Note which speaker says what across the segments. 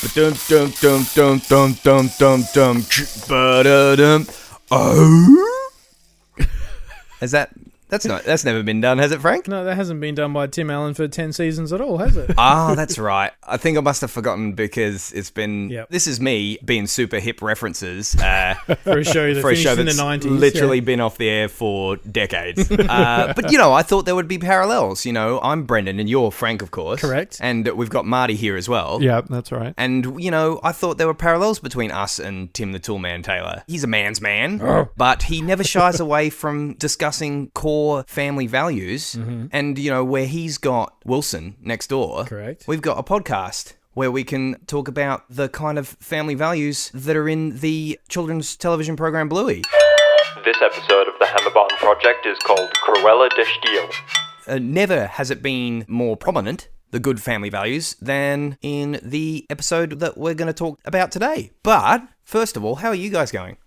Speaker 1: Dum dum dum dum dum dum dum dum. Ba-da-dum. Oh. That's never been done, has it, Frank?
Speaker 2: No, that hasn't been done by Tim Allen for 10 seasons at all, has it?
Speaker 1: Ah, that's right. I think I must have forgotten because it's been...
Speaker 2: Yep.
Speaker 1: This is me being super hip references.
Speaker 2: For a show that finished in the 90s.
Speaker 1: Literally been off the air for decades. But, I thought there would be parallels. I'm Brendan and you're Frank, of course.
Speaker 2: Correct.
Speaker 1: And we've got Marty here as well.
Speaker 3: Yeah, that's right.
Speaker 1: And, I thought there were parallels between us and Tim the Toolman Taylor. He's a man's man, but he never shies away from discussing core family values.
Speaker 2: Mm-hmm.
Speaker 1: And, where he's got Wilson next door,
Speaker 2: Correct.
Speaker 1: We've got a podcast where we can talk about the kind of family values that are in the children's television program Bluey.
Speaker 4: This episode of the Hammerbond Project is called Cruella de Stijl.
Speaker 1: Never has it been more prominent, the good family values, than in the episode that we're going to talk about today. But, first of all, how are you guys going?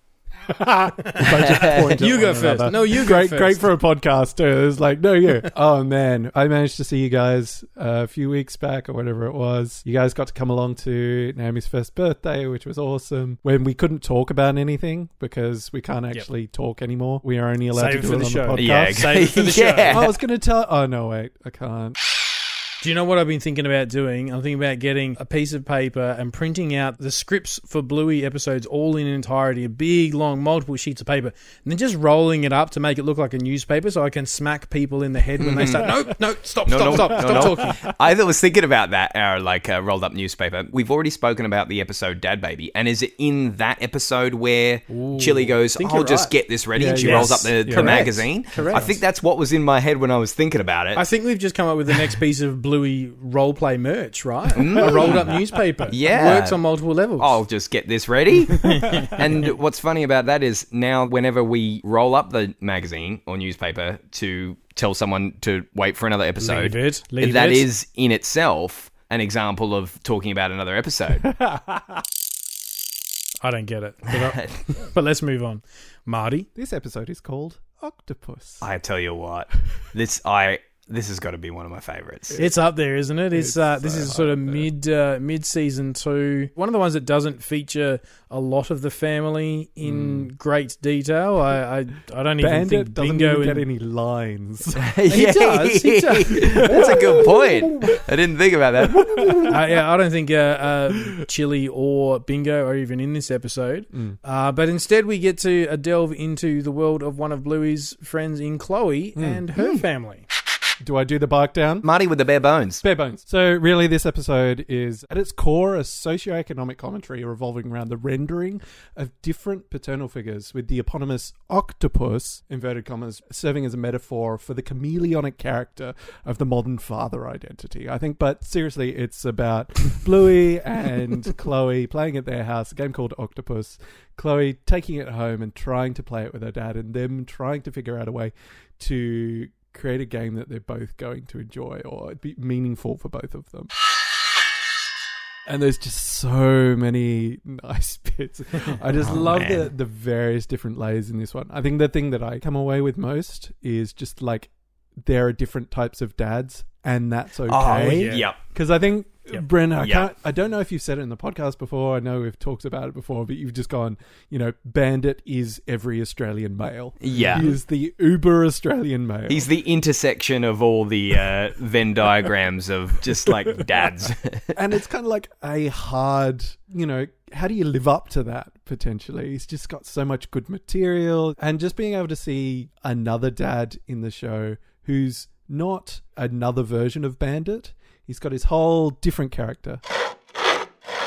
Speaker 2: You go first. No, you go first.
Speaker 3: Great for a podcast too. It's like, no, you. Oh man, I managed to see you guys a few weeks back or whatever it was. You guys got to come along to Naomi's first birthday, which was awesome. When we couldn't talk about anything because we can't actually talk anymore. We are only allowed to do it on the podcast.
Speaker 1: Yeah,
Speaker 2: save it for the show.
Speaker 3: I was going to tell... Oh no, wait, I can't.
Speaker 2: Do you know what I've been thinking about doing? I'm thinking about getting a piece of paper and printing out the scripts for Bluey episodes all in entirety, a big, long, multiple sheets of paper, and then just rolling it up to make it look like a newspaper so I can smack people in the head when they start, stop talking.
Speaker 1: I was thinking about that, rolled up newspaper. We've already spoken about the episode Dad Baby, and is it in that episode where Chili goes, I'll just get this ready, and she rolls up the magazine?
Speaker 2: Correct.
Speaker 1: I think that's what was in my head when I was thinking about it.
Speaker 2: I think we've just come up with the next piece of Bluey roleplay merch, right? A rolled up newspaper.
Speaker 1: Yeah.
Speaker 2: Works on multiple levels.
Speaker 1: I'll just get this ready. And what's funny about that is now whenever we roll up the magazine or newspaper to tell someone to wait for another episode, that is in itself an example of talking about another episode.
Speaker 2: I don't get it. But let's move on. Marty?
Speaker 3: This episode is called Octopus.
Speaker 1: I tell you what, this has got to be one of my favorites.
Speaker 2: It's up there, isn't it? This is sort of mid season 2. One of the ones that doesn't feature a lot of the family in great detail. I don't even think Bingo
Speaker 3: doesn't get any lines.
Speaker 2: He does.
Speaker 1: That's a good point. I didn't think about that.
Speaker 2: I don't think Chili or Bingo are even in this episode. But instead we get to delve into the world of one of Bluey's friends in Chloe and her family.
Speaker 3: Do I do the bark down?
Speaker 1: Marty with the bare bones.
Speaker 3: Bare bones. So really this episode is at its core a socioeconomic commentary revolving around the rendering of different paternal figures, with the eponymous octopus, inverted commas, serving as a metaphor for the chameleonic character of the modern father identity. I think, but seriously, it's about Bluey and Chloe playing at their house, a game called Octopus. Chloe taking it home and trying to play it with her dad, and them trying to figure out a way to create a game that they're both going to enjoy or be meaningful for both of them. And there's just so many nice bits. I just love the various different layers in this one. I think the thing that I come away with most is just like there are different types of dads, and that's okay.
Speaker 1: Oh, yeah.
Speaker 3: Because I think, Bren, I don't know if you've said it in the podcast before. I know we've talked about it before, but you've just gone, Bandit is every Australian male.
Speaker 1: Yeah.
Speaker 3: He is the uber Australian male.
Speaker 1: He's the intersection of all the Venn diagrams of just like dads.
Speaker 3: And it's kind of like a hard, how do you live up to that potentially? He's just got so much good material, and just being able to see another dad in the show who's not another version of Bandit. He's got his whole different character.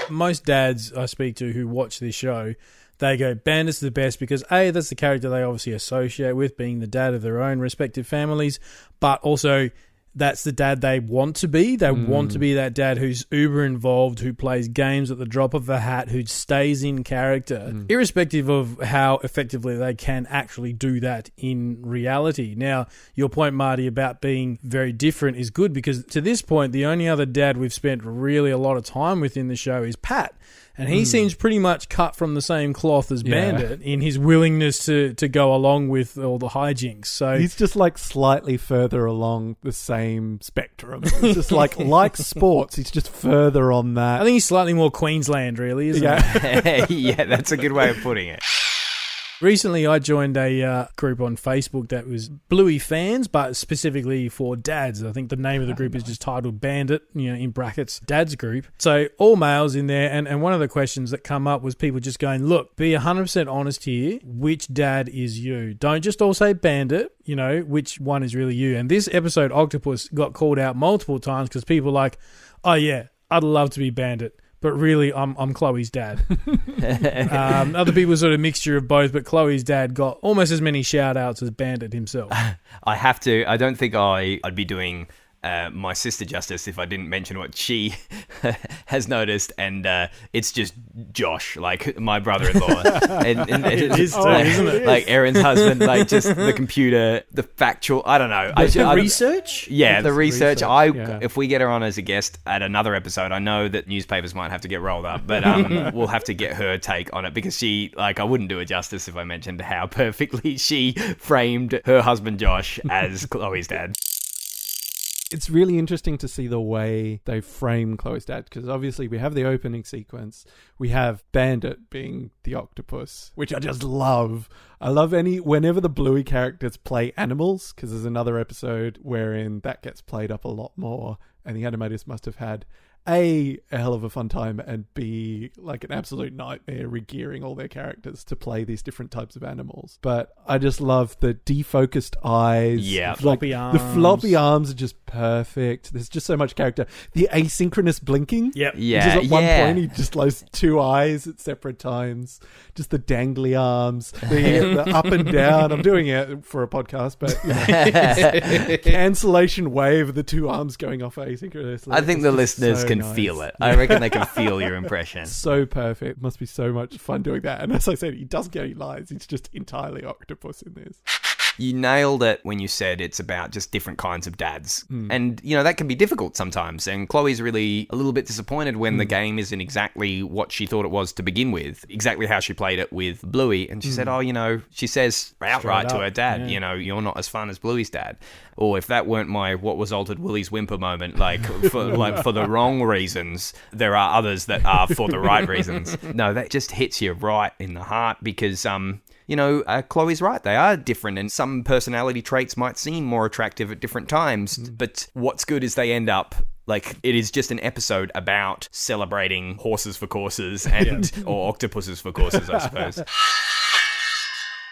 Speaker 2: Most dads I speak to who watch this show, they go, Bandit's the best because A, that's the character they obviously associate with, being the dad of their own respective families, but also that's the dad they want to be. They want to be that dad who's uber involved, who plays games at the drop of a hat, who stays in character, irrespective of how effectively they can actually do that in reality. Now, your point, Marty, about being very different is good, because to this point, the only other dad we've spent really a lot of time with in the show is Pat. And he seems pretty much cut from the same cloth as Bandit in his willingness to go along with all the hijinks. So
Speaker 3: he's just like slightly further along the same spectrum. It's just like sports, he's just further on that.
Speaker 2: I think he's slightly more Queensland, really, isn't he?
Speaker 1: Yeah, that's a good way of putting it.
Speaker 2: Recently, I joined a group on Facebook that was Bluey fans, but specifically for dads. I think the name of the group is just titled Bandit, in brackets, Dads Group. So all males in there, and one of the questions that come up was people just going, look, be 100% honest here. Which dad is you? Don't just all say Bandit, which one is really you? And this episode, Octopus, got called out multiple times because people were like, oh yeah, I'd love to be Bandit. But really, I'm Chloe's dad. Other people sort of mixture of both, but Chloe's dad got almost as many shout-outs as Bandit himself.
Speaker 1: I don't think I'd be doing my sister justice if I didn't mention what she has noticed, and it's just Josh, like my brother-in-law. and
Speaker 2: it is too, isn't it?
Speaker 1: Like Erin's husband, like just the computer, the factual, I don't know.
Speaker 2: The research?
Speaker 1: Yeah, the research. If we get her on as a guest at another episode, I know that newspapers might have to get rolled up, but we'll have to get her take on it because I wouldn't do it justice if I mentioned how perfectly she framed her husband Josh as Chloe's dad.
Speaker 3: It's really interesting to see the way they frame Chloe's dad, because obviously we have the opening sequence. We have Bandit being the octopus, which I just love. I love whenever the Bluey characters play animals, because there's another episode wherein that gets played up a lot more, and the animators must have had A, hell of a fun time, and B, like an absolute nightmare regearing all their characters to play these different types of animals. But I just love the defocused eyes.
Speaker 1: Yeah.
Speaker 2: Floppy arms.
Speaker 3: The floppy arms are just perfect. There's just so much character. The asynchronous blinking.
Speaker 2: Yep.
Speaker 1: Yeah.
Speaker 3: Just at one point, he just closed two eyes at separate times. Just the dangly arms. The up and down. I'm doing it for a podcast, but cancellation wave of the two arms going off asynchronously.
Speaker 1: I think the listeners can feel it. I reckon they can feel your impression.
Speaker 3: So perfect. Must be so much fun doing that. And as I said, he doesn't get any lines. He's just entirely octopus in this.
Speaker 1: You nailed it when you said it's about just different kinds of dads. And, that can be difficult sometimes. And Chloe's really a little bit disappointed when the game isn't exactly what she thought it was to begin with, exactly how she played it with Bluey. And she said, she says outright to her dad, you're not as fun as Bluey's dad. Or if that weren't my what was altered Willie's whimper moment, for the wrong reasons, there are others that are for the right reasons. No, that just hits you right in the heart because, Chloe's right. They are different, and some personality traits might seem more attractive at different times. But what's good is they end up it is just an episode about celebrating horses for courses or octopuses for courses, I suppose.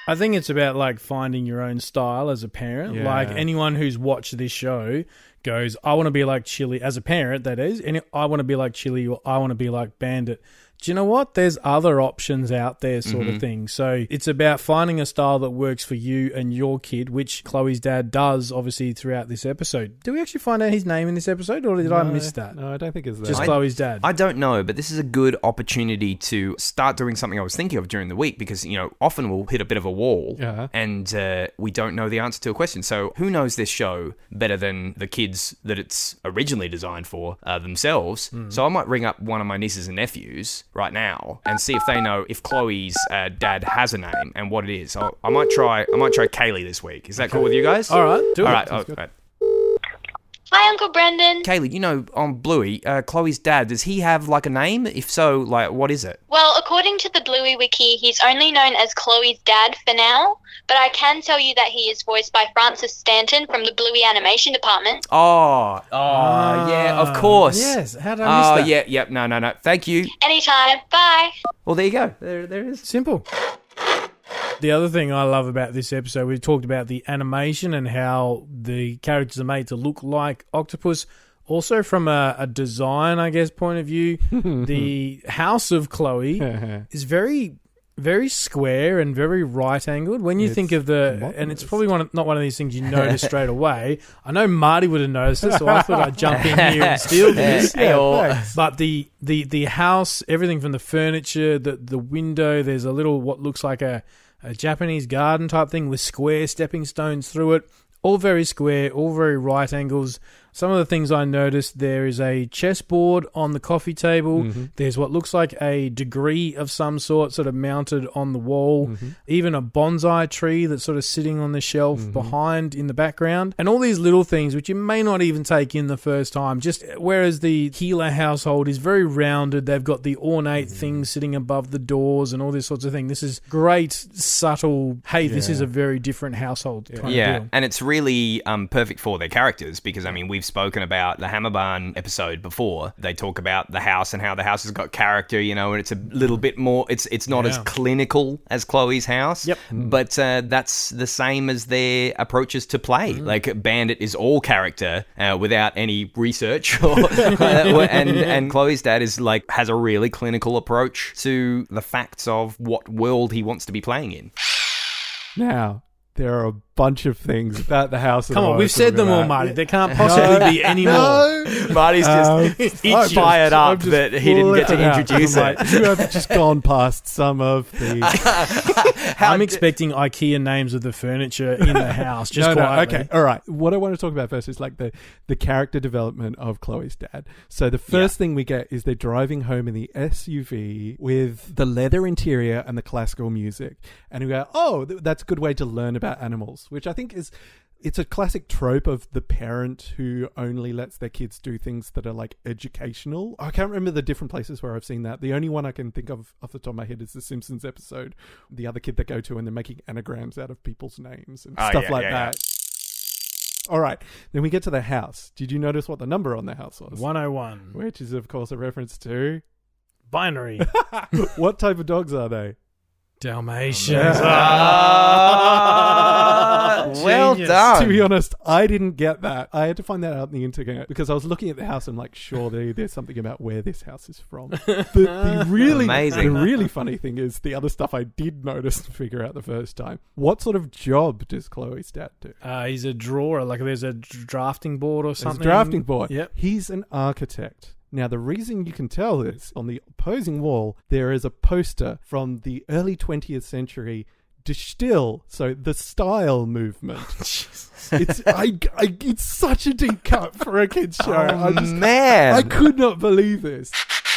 Speaker 2: I think it's about finding your own style as a parent.
Speaker 3: Yeah.
Speaker 2: Like anyone who's watched this show goes, I want to be like Chili as a parent, that is, and I want to be like Chili or I want to be like Bandit. Do you know what? There's other options out there sort of thing. So it's about finding a style that works for you and your kid, which Chloe's dad does, obviously, throughout this episode. Do we actually find out his name in this episode, or did I miss that?
Speaker 3: No, I don't think it's there.
Speaker 2: Just Chloe's dad.
Speaker 1: I don't know, but this is a good opportunity to start doing something I was thinking of during the week because, often we'll hit a bit of a wall and we don't know the answer to a question. So who knows this show better than the kids that it's originally designed for themselves? So I might ring up one of my nieces and nephews right now and see if they know if Chloe's dad has a name and what it is. I might try Kaylee this week. Is that cool with you guys?
Speaker 2: All right, do it.
Speaker 1: All right.
Speaker 5: Hi, Uncle Brendan.
Speaker 1: Kaylee, on Bluey, Chloe's dad, does he have a name? If so, what is it?
Speaker 5: Well, according to the Bluey Wiki, he's only known as Chloe's dad for now, but I can tell you that he is voiced by Francis Stanton from the Bluey animation department.
Speaker 1: Yeah, of course.
Speaker 2: Yes, how did I miss that?
Speaker 1: Yeah, no. Thank you.
Speaker 5: Anytime. Bye.
Speaker 1: Well, there you go. There it is.
Speaker 2: Simple. The other thing I love about this episode, we talked about the animation and how the characters are made to look like Octopus. Also from a design, I guess, point of view, the house of Chloe is very, very square and very right-angled. When you think of and it's probably not one of these things you notice straight away. I know Marty would have noticed it, so I thought I'd jump in here and steal this. But the house, everything from the furniture, the window, there's a little what looks like a Japanese garden type thing with square stepping stones through it. All very square, all very right angles. Some of the things I noticed, there is a chessboard on the coffee table.
Speaker 3: Mm-hmm.
Speaker 2: There's what looks like a degree of some sort of mounted on the wall.
Speaker 3: Mm-hmm.
Speaker 2: Even a bonsai tree that's sort of sitting on the shelf behind in the background. And all these little things which you may not even take in the first time. Just whereas the Keeler household is very rounded, they've got the ornate things sitting above the doors and all this sorts of thing. This is great, subtle, hey, this is a very different household kind of deal.
Speaker 1: And it's really perfect for their characters because, I mean, we've spoken about the Hammer Barn episode before. They talk about the house and how the house has got character, you know, and it's a little bit more, it's not as clinical as Chloe's house, but that's the same as their approaches to play. Like, Bandit is all character without any research, and Chloe's dad is like, has a really clinical approach to the facts of what world he wants to be playing in.
Speaker 3: Now, there are a bunch of things about the house.
Speaker 2: Come on, we've said them all, Marty. There can't possibly be any more.
Speaker 1: Marty's just fired up that he didn't get to introduce it.
Speaker 3: You have just gone past some of the...
Speaker 2: I'm expecting IKEA names of the furniture in the house, just quietly.
Speaker 3: Okay, all right. What I want to talk about first is like the character development of Chloe's dad. So the first thing we get is they're driving home in the SUV with the leather interior and the classical music. And we go, oh, that's a good way to learn about animals, which I think it's a classic trope of the parent who only lets their kids do things that are like educational. I can't remember the different places where I've seen that. The only one I can think of off the top of my head is the Simpsons episode, the other kid they go to and they're making anagrams out of people's names and stuff like that. All right, then we get to the house. Did you notice what the number on the house was?
Speaker 2: 101.
Speaker 3: Which is, of course, a reference to...
Speaker 2: Binary.
Speaker 3: What type of dogs are they?
Speaker 2: Dalmatians.
Speaker 1: Well done.
Speaker 3: To be honest, I didn't get that. I had to find that out on the internet because I was looking at the house and I'm like, surely there's something about where this house is from. The really funny thing is the other stuff I did notice and figure out the first time. What sort of job does Chloe's dad do?
Speaker 2: He's a drawer. Like there's a drafting board or something.
Speaker 3: There's a drafting board.
Speaker 2: Yep.
Speaker 3: He's an architect. Now, the reason you can tell is on the opposing wall, there is a poster from the early 20th century, Stijl, so the style movement. It's such a deep cut for a kid's show.
Speaker 1: Man.
Speaker 3: I could not believe this.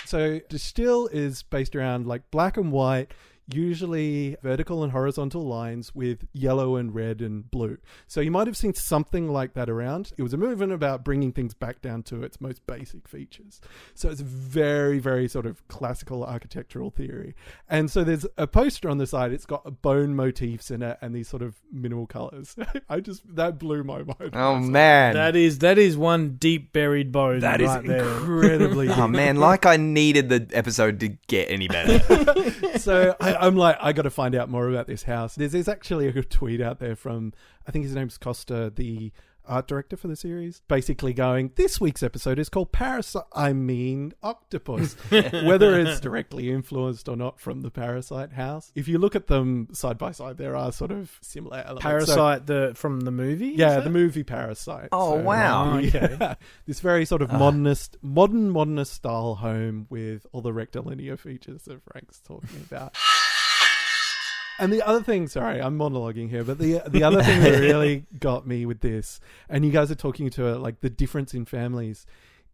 Speaker 3: So Stijl is based around like black and white, usually vertical and horizontal lines with yellow and red and blue. So you might have seen something like that around. It was a movement about bringing things back down to its most basic features. So it's very, very sort of classical architectural theory. And so there's a poster on the side. It's got bone motifs in it and these sort of minimal colors. That blew my mind.
Speaker 1: Oh, man.
Speaker 2: That is one deep buried bone.
Speaker 1: That
Speaker 2: right
Speaker 1: is
Speaker 2: there.
Speaker 3: Incredibly deep.
Speaker 1: Oh, man, like I needed the episode to get any better.
Speaker 3: So I'm like, I got to find out more about this house. There's actually a good tweet out there from, I think his name's Costa, the art director for the series, basically going, this week's episode is called Octopus. Whether it's directly influenced or not from the Parasite house. If you look at them side by side, there are sort of similar elements.
Speaker 2: Parasite from the movie?
Speaker 3: Yeah, the movie Parasite.
Speaker 1: Oh, wow.
Speaker 2: Okay.
Speaker 3: Yeah, this very sort of modernist style home with all the rectilinear features that Frank's talking about. And the other thing, sorry, I'm monologuing here, but the other thing that really got me with this, and you guys are talking to it, like the difference in families,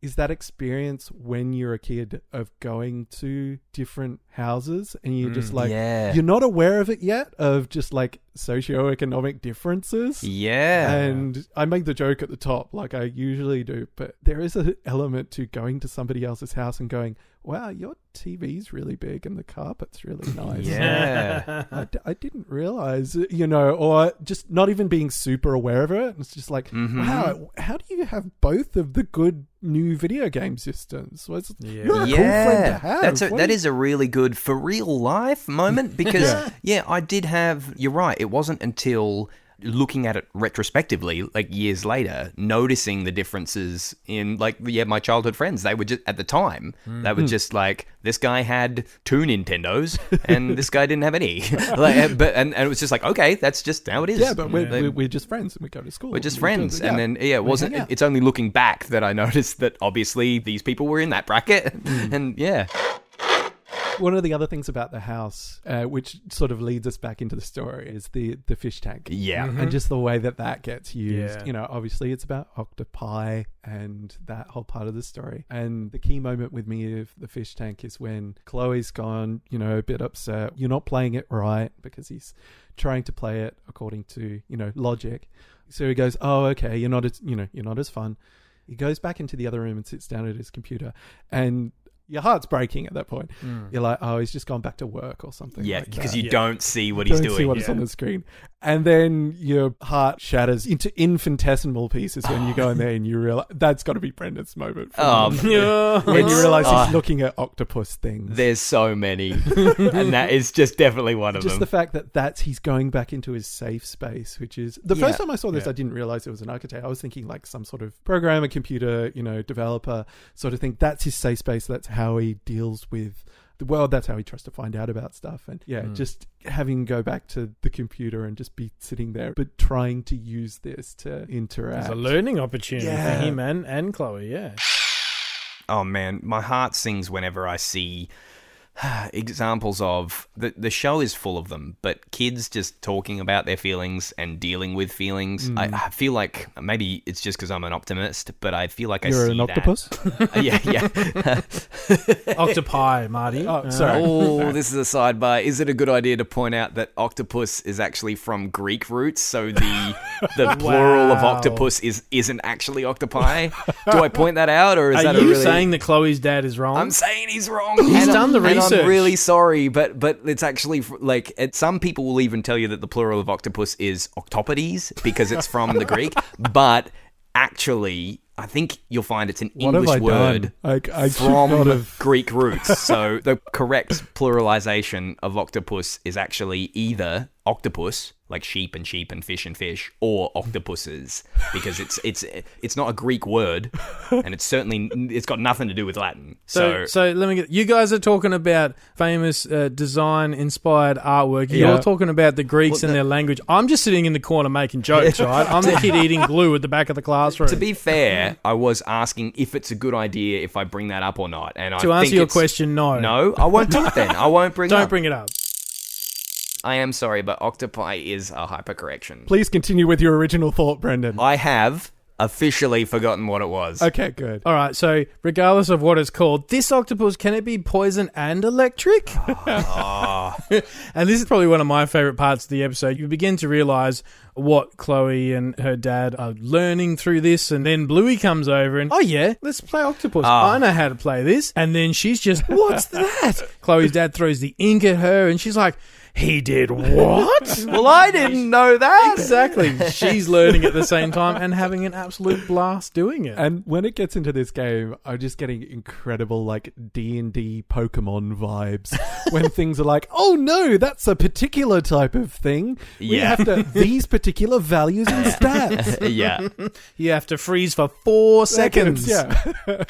Speaker 3: is that experience when you're a kid of going to different houses and you're just like, you're not aware of it yet, of just like socioeconomic differences.
Speaker 1: Yeah.
Speaker 3: And I make the joke at the top, like I usually do, but there is an element to going to somebody else's house and going, wow, your TV's really big and the carpet's really nice.
Speaker 1: Yeah.
Speaker 3: I didn't realize, or just not even being super aware of it. It's just like, wow, how do you have both of the good new video game systems? You're a cool friend to have.
Speaker 1: That is a really good for real life moment because, I did have, you're right, it wasn't until looking at it retrospectively, like years later, noticing the differences in my childhood friends. They were just, at the time, they were just like, this guy had 2 Nintendos and this guy didn't have any. And it was just like, okay, that's just how it is.
Speaker 3: Yeah, but we're just friends and we go to school.
Speaker 1: We're just friends. And then, it's only looking back that I noticed that obviously these people were in that bracket. And
Speaker 3: One of the other things about the house, which sort of leads us back into the story, is the fish tank.
Speaker 1: Yeah.
Speaker 3: And just the way that gets used.
Speaker 2: Yeah.
Speaker 3: You know, obviously it's about octopi and that whole part of the story. And the key moment with me of the fish tank is when Chloe's gone, you know, a bit upset. You're not playing it right, because he's trying to play it according to, you know, logic. So he goes, oh, okay, you're not as fun. He goes back into the other room and sits down at his computer, and your heart's breaking at that point. You're like, oh, he's just gone back to work or something.
Speaker 1: Yeah,
Speaker 3: like
Speaker 1: because
Speaker 3: that.
Speaker 1: you don't see what he's
Speaker 3: Don't
Speaker 1: doing.
Speaker 3: see what is on the screen. And then your heart shatters into infinitesimal pieces when you go in there and you realize that's got to be Brendan's moment. When you realize he's looking at octopus things.
Speaker 1: There's so many. And that is just definitely one of them.
Speaker 3: Just the fact that he's going back into his safe space, which is the first time I saw this, I didn't realize it was an architect. I was thinking like some sort of programmer, computer, you know, developer sort of thing. That's his safe space. That's how he deals with the world. That's how he tries to find out about stuff. And just having him go back to the computer and just be sitting there, but trying to use this to interact.
Speaker 2: It's a learning opportunity for him and Chloe, yeah.
Speaker 1: Oh man, my heart sings whenever I see examples of the show is full of them, but kids just talking about their feelings and dealing with feelings. I feel like maybe it's just because I'm an optimist, but I feel like
Speaker 3: You're an octopus?
Speaker 1: Yeah.
Speaker 2: Octopi, Marty.
Speaker 3: Oh, sorry.
Speaker 1: Oh, this is a sidebar. Is it a good idea to point out that octopus is actually from Greek roots? So the plural of octopus isn't actually octopi. Do I point that out, or is that
Speaker 2: Are you
Speaker 1: really
Speaker 2: saying that Chloe's dad is wrong?
Speaker 1: I'm saying he's wrong.
Speaker 2: He's done the research.
Speaker 1: I'm really sorry, but it's actually like some people will even tell you that the plural of octopus is octopodes because it's from the Greek, but actually I think you'll find it's an English word from Greek roots. So the correct pluralization of octopus is actually either octopus, like sheep and fish, or octopuses, because it's not a Greek word, and it's got nothing to do with Latin. So
Speaker 2: let me get. You guys are talking about famous design-inspired artwork. You're talking about the Greeks and their language. I'm just sitting in the corner making jokes, right? I'm the kid eating glue at the back of the classroom.
Speaker 1: To be fair, I was asking if it's a good idea if I bring that up or not. And
Speaker 2: to answer your question, no.
Speaker 1: No, I won't do it then. I won't bring it up.
Speaker 2: Don't bring it up.
Speaker 1: I am sorry, but octopi is a hypercorrection.
Speaker 3: Please continue with your original thought, Brendan.
Speaker 1: I have officially forgotten what it was.
Speaker 3: Okay, good.
Speaker 2: All right, so regardless of what it's called, this octopus, can it be poison and electric? And this is probably one of my favourite parts of the episode. You begin to realise what Chloe and her dad are learning through this, and then Bluey comes over and, oh yeah, let's play octopus. I know how to play this. And then she's just, what's that? Chloe's dad throws the ink at her and she's like, he did what?
Speaker 1: Well, I didn't know that.
Speaker 2: Exactly. She's learning at the same time and having an absolute blast doing it.
Speaker 3: And when it gets into this game, I'm just getting incredible like D&D Pokemon vibes when things are like, oh no, that's a particular type of thing. We have to these particular values and stats.
Speaker 1: Yeah.
Speaker 2: You have to freeze for 4 seconds.
Speaker 3: Yeah.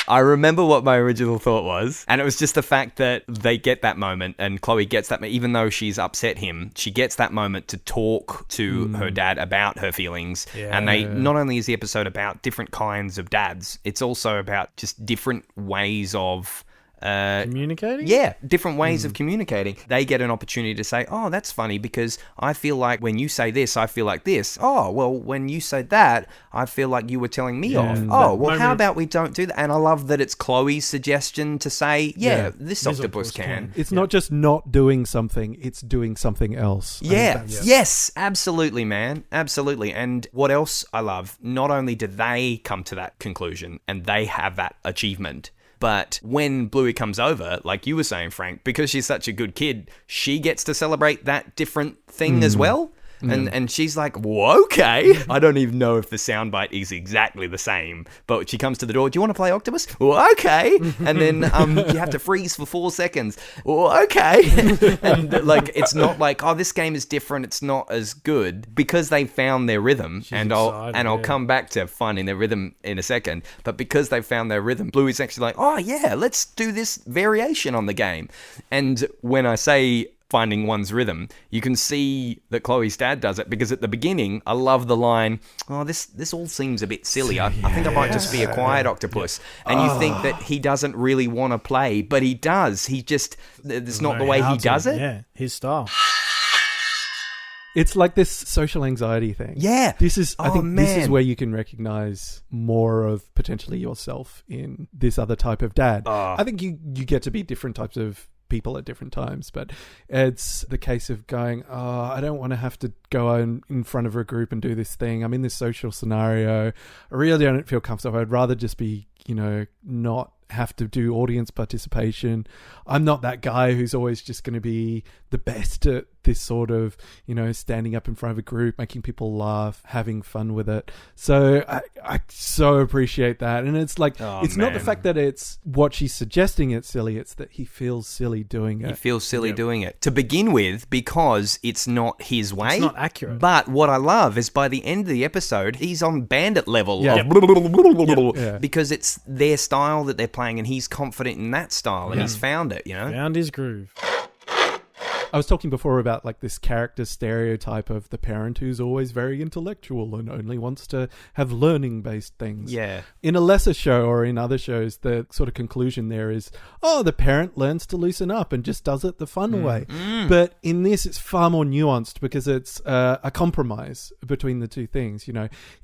Speaker 1: I remember what my original thought was, and it was just the fact that they get that moment, and Chloe gets that, even though she's upset him, she gets that moment to talk to her dad about her feelings.
Speaker 2: Yeah.
Speaker 1: And they not only is the episode about different kinds of dads, it's also about just different ways of
Speaker 2: communicating?
Speaker 1: Yeah, different ways of communicating. They get an opportunity to say, oh, that's funny because I feel like when you say this, I feel like this. Oh, well, when you said that, I feel like you were telling me off. Oh, well, how about we don't do that? And I love that it's Chloe's suggestion to say, this octopus can.
Speaker 3: It's not just not doing something, it's doing something else.
Speaker 1: Yes, absolutely, man. Absolutely. And what else I love, not only do they come to that conclusion and they have that achievement, but when Bluey comes over, like you were saying, Frank, because she's such a good kid, she gets to celebrate that different thing as well. And she's like, well, okay. I don't even know if the soundbite is exactly the same, but she comes to the door. Do you want to play Octopus? Well, okay. And then you have to freeze for 4 seconds. Well, okay. And like, it's not like, oh, this game is different. It's not as good because they found their rhythm. I'll come back to finding their rhythm in a second. But because they found their rhythm, Bluey's actually like, oh yeah, let's do this variation on the game. And when I say finding one's rhythm. You can see that Chloe's dad does it because at the beginning, I love the line, "Oh, this all seems a bit silly. I think I might just be a quiet octopus." And you think that he doesn't really want to play, but he does. He just, it's not the way he does it.
Speaker 2: Yeah, his style.
Speaker 3: It's like this social anxiety thing.
Speaker 1: Yeah.
Speaker 3: This is, I think this is where you can recognize more of potentially yourself in this other type of dad. I think you get to be different types of people at different times, but it's the case of going, I don't want to have to go in front of a group and do this thing. I'm in this social scenario. I really don't feel comfortable. I'd rather just be, not have to do audience participation. I'm not that guy who's always just going to be the best at this sort of, standing up in front of a group, making people laugh, having fun with it. So I so appreciate that. And it's like, it's not the fact that it's what she's suggesting it's silly, it's that he feels silly doing it.
Speaker 1: He feels silly doing it. To begin with, because it's not his way.
Speaker 2: It's not accurate.
Speaker 1: But what I love is by the end of the episode, he's on bandit level. Because it's their style that they're playing and he's confident in that style and he's found it,
Speaker 2: Found his groove.
Speaker 3: I was talking before about like this character stereotype of the parent who's always very intellectual and only wants to have learning-based things.
Speaker 1: Yeah.
Speaker 3: In a lesser show or in other shows, the sort of conclusion there is, the parent learns to loosen up and just does it the fun way. But in this, it's far more nuanced because it's a compromise between the two things.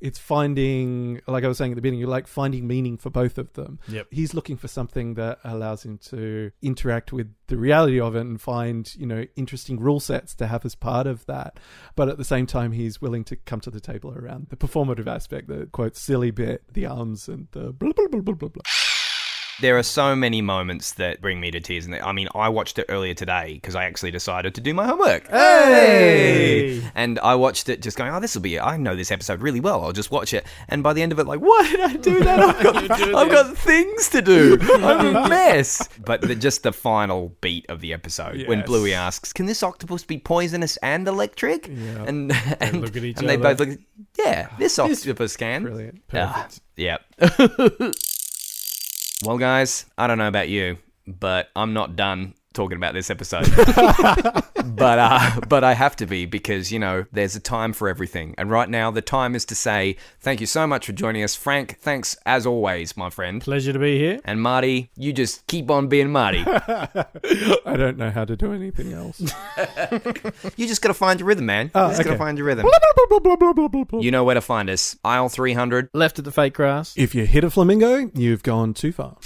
Speaker 3: It's finding, like I was saying at the beginning, you're like finding meaning for both of them.
Speaker 2: Yep.
Speaker 3: He's looking for something that allows him to interact with the reality of it and find, interesting rule sets to have as part of that. But at the same time, he's willing to come to the table around the performative aspect, the quote silly bit, the arms and the blah, blah, blah, blah, blah, blah.
Speaker 1: There are so many moments that bring me to tears. And I mean, I watched it earlier today because I actually decided to do my homework.
Speaker 2: Hey!
Speaker 1: And I watched it just going, I know this episode really well. I'll just watch it. And by the end of it, like, why did I do that? I've got things to do. I'm a mess. But just the final beat of the episode when Bluey asks, can this octopus be poisonous and electric?
Speaker 3: Yeah.
Speaker 1: And
Speaker 2: look at each
Speaker 1: and they
Speaker 2: other.
Speaker 1: both look, this octopus can.
Speaker 3: Brilliant. Perfect.
Speaker 1: Well, guys, I don't know about you, but I'm not done talking about this episode. But I have to be because, there's a time for everything. And right now, the time is to say thank you so much for joining us. Frank, thanks as always, my friend.
Speaker 2: Pleasure to be here.
Speaker 1: And Marty, you just keep on being Marty.
Speaker 3: I don't know how to do anything else.
Speaker 1: You just got to find your rhythm, man. You just got to find your rhythm. You know where to find us. Aisle 300.
Speaker 2: Left at the fake grass.
Speaker 3: If you hit a flamingo, you've gone too far.